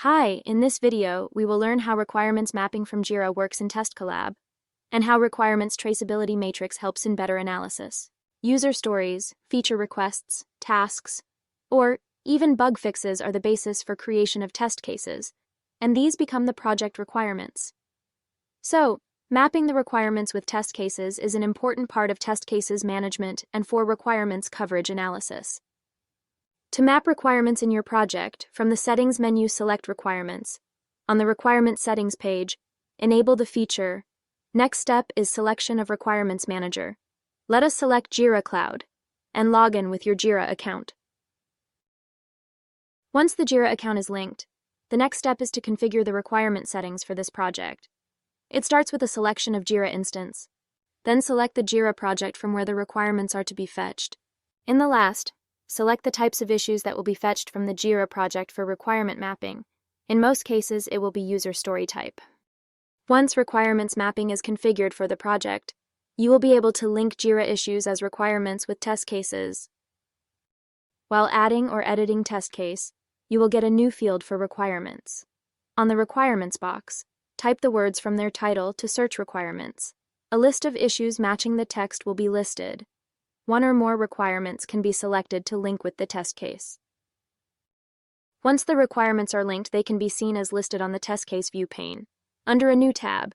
Hi, in this video, we will learn how requirements mapping from Jira works in TestCollab, and how requirements traceability matrix helps in better analysis. User stories, feature requests, tasks, or even bug fixes are the basis for creation of test cases, and these become the project requirements. So, mapping the requirements with test cases is an important part of test cases management and for requirements coverage analysis. To map requirements in your project, from the Settings menu select Requirements. On the Requirements Settings page, enable the feature. Next step is selection of Requirements Manager. Let us select Jira Cloud and log in with your Jira account. Once the Jira account is linked, the next step is to configure the requirement settings for this project. It starts with a selection of Jira instance. Then select the Jira project from where the requirements are to be fetched. In the last, select the types of issues that will be fetched from the Jira project for requirement mapping. In most cases, it will be user story type. Once requirements mapping is configured for the project, you will be able to link Jira issues as requirements with test cases. While adding or editing test case, you will get a new field for requirements. On the requirements box, type the words from their title to search requirements. A list of issues matching the text will be listed. One or more requirements can be selected to link with the test case. Once the requirements are linked, they can be seen as listed on the test case view pane, under a new tab.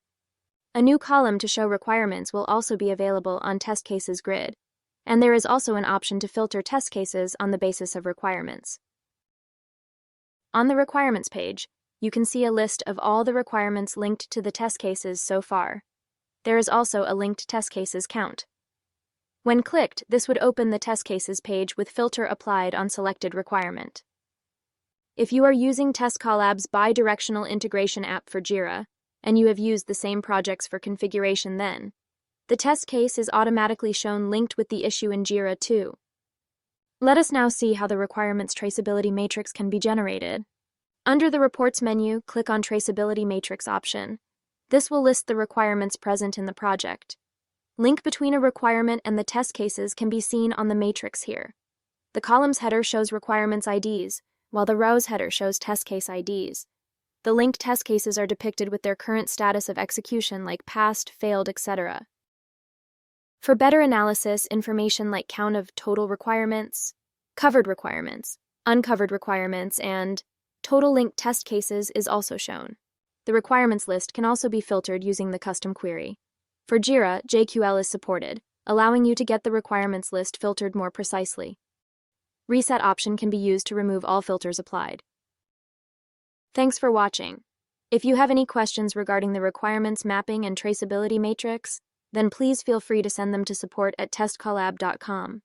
A new column to show requirements will also be available on test cases grid, and there is also an option to filter test cases on the basis of requirements. On the requirements page, you can see a list of all the requirements linked to the test cases so far. There is also a linked test cases count. When clicked, this would open the test cases page with filter applied on selected requirement. If you are using TestCollab's bi-directional integration app for Jira, and you have used the same projects for configuration then, the test case is automatically shown linked with the issue in Jira too. Let us now see how the requirements traceability matrix can be generated. Under the Reports menu, click on Traceability Matrix option. This will list the requirements present in the project. Link between a requirement and the test cases can be seen on the matrix here. The columns header shows requirements IDs, while the rows header shows test case IDs. The linked test cases are depicted with their current status of execution like passed, failed, etc. For better analysis, information like count of total requirements, covered requirements, uncovered requirements, and total linked test cases is also shown. The requirements list can also be filtered using the custom query. For Jira, JQL is supported, allowing you to get the requirements list filtered more precisely. Reset option can be used to remove all filters applied. Thanks for watching. If you have any questions regarding the requirements mapping and traceability matrix, then please feel free to send them to support@testcollab.com.